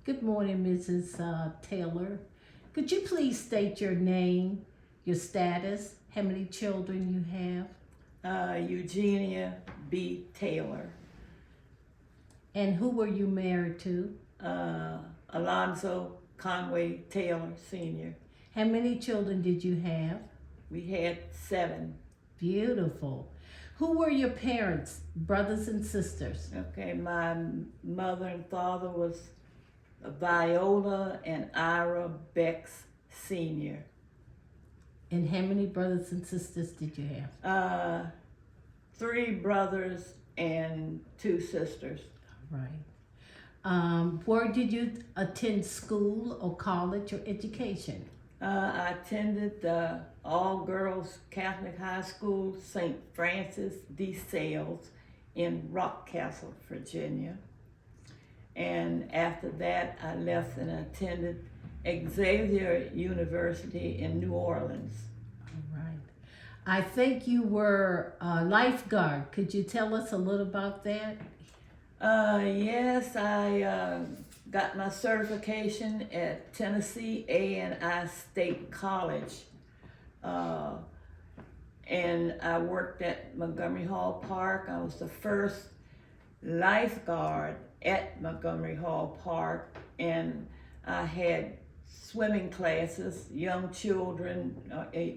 Good morning, Mrs. Taylor. Could you please state your name, your status, how many children you have, Eugenia B. Taylor, and who were you married to? uh, Alonzo Conway Taylor Sr. How many children did you have? We had 7. Beautiful. Who were your parents, brothers and sisters? Okay, my mother and father was Viola and Ira Bex Sr. And how many brothers and sisters did you have? 3 brothers and 2 sisters. Right. Where did you attend school or college or education? I attended the all-girls Catholic High School, St. Francis de Sales in Rockcastle, Virginia. And after that, I left and attended Xavier University in New Orleans. All right. I think you were a lifeguard. Could you tell us a little about that? Yes, I got my certification at Tennessee A&I State College. And I worked at Montgomery Hall Park. I was the first lifeguard at Montgomery Hall Park, and I had swimming classes, young children,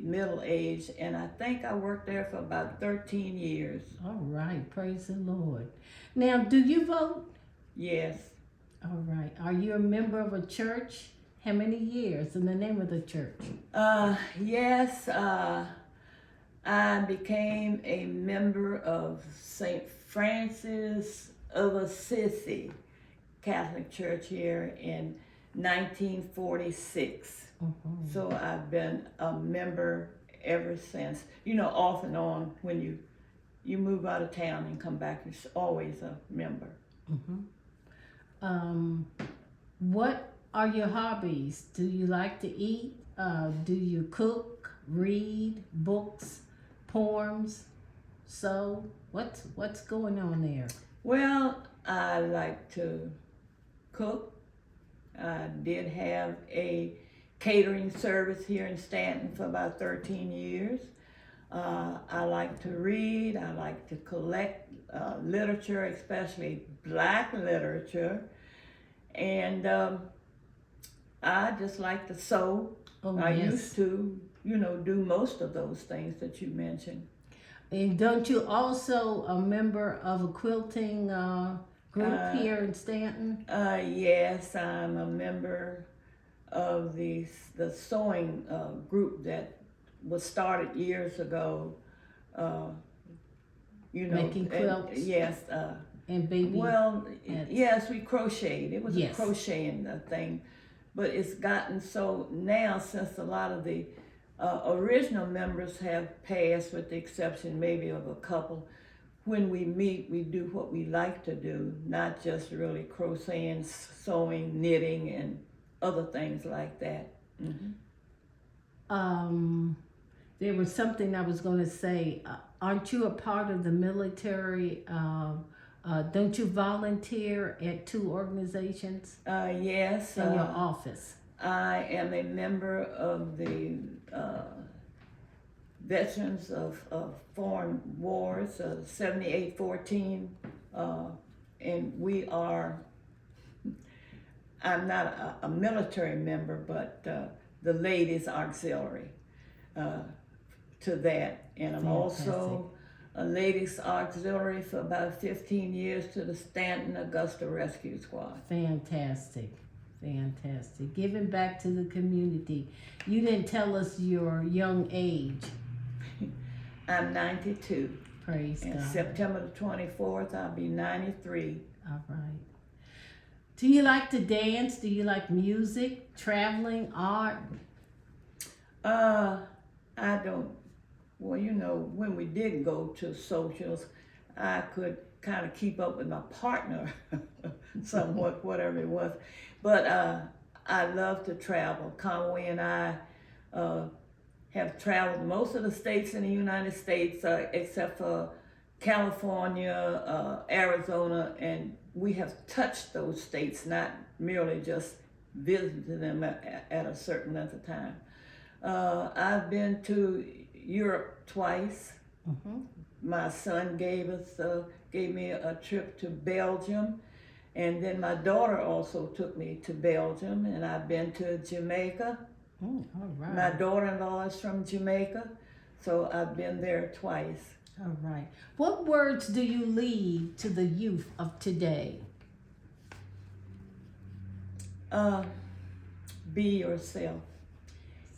middle age, and I think I worked there for about 13 years. All right. Praise the Lord. Now, do you vote? Yes. All right. Are you a member of a church? How many years? And the name of the church? Yes, I became a member of St. Francis of Assisi Catholic Church here in 1946. Mhm. So I've been a member ever since. You know, off and on, when you move out of town and come back, you're always a member. What are your hobbies? Do you like to eat? Do you cook, read books, poems? So what's going on there? Well, I like to cook. I did have a catering service here in Stanton for about 13 years. I like to read. I like to collect literature, especially Black literature. And I just like to sew. Oh, I yes. used to, do most of those things that you mentioned. And don't you also a member of a quilting group here in Stanton? Yes, I'm a member of the sewing group that was started years ago. Making quilts? Yes. And baby? Well, hats? yes, we crocheted. It was Yes. a crocheting thing, but it's gotten so now, since a lot of the original members have passed, with the exception maybe of a couple. When we meet, we do what we like to do, not just really crocheting, sewing, knitting, and other things like that. There was something I was going to say. Aren't you a part of the military? Don't you volunteer at 2 organizations Yes. in your office? I am a member of the Veterans of Foreign Wars, 7814, and I'm not a military member, but the ladies auxiliary to that. And I'm also a ladies auxiliary for about 15 years to the Stanton Augusta Rescue Squad. Fantastic. Giving back to the community. You didn't tell us your young age. I'm 92. Praise And God. September the 24th, I'll be 93. All right. Do you like to dance? Do you like music, traveling, art? I don't, well, when we did go to socials, I could kind of keep up with my partner somewhat, whatever it was. But I love to travel. Conway and I have traveled most of the states in the United States, except for California, Arizona, and we have touched those states, not merely just visited them at a certain length of time. I've been to Europe twice. Mm-hmm. My son gave me a trip to Belgium, and then my daughter also took me to Belgium, and I've been to Jamaica. All right. My daughter-in-law is from Jamaica, so I've been there twice. All right. What words do you leave to the youth of today? Be yourself.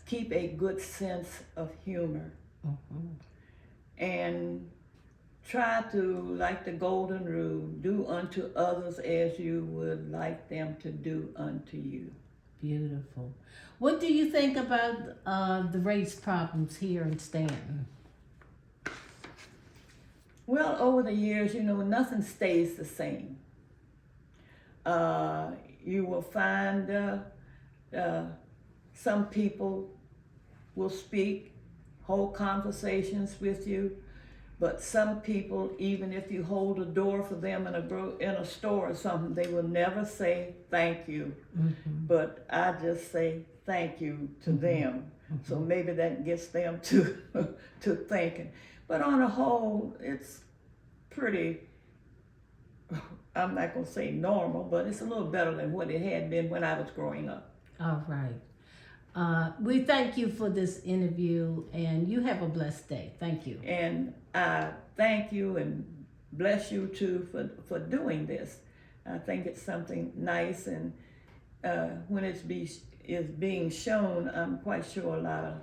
Keep a good sense of humor. Mm-hmm. And try to, like the golden rule, do unto others as you would like them to do unto you. Beautiful. What do you think about the race problems here in Stanton? Well, over the years, nothing stays the same. You will find some people will speak, hold conversations with you, but some people, even if you hold a door for them in a store or something, they will never say thank you. Mm-hmm. But I just say thank you to Mm-hmm. them. Mm-hmm. So maybe that gets them to thinking. But on the whole, it's pretty, I'm not going to say normal, but it's a little better than what it had been when I was growing up. All right. We thank you for this interview, and you have a blessed day. Thank you. And I thank you and bless you too for doing this. I think it's something nice, and when is being shown, I'm quite sure a lot of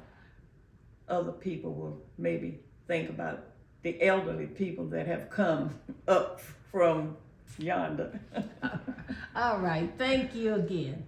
other people will maybe think about the elderly people that have come up from yonder. All right. Thank you again.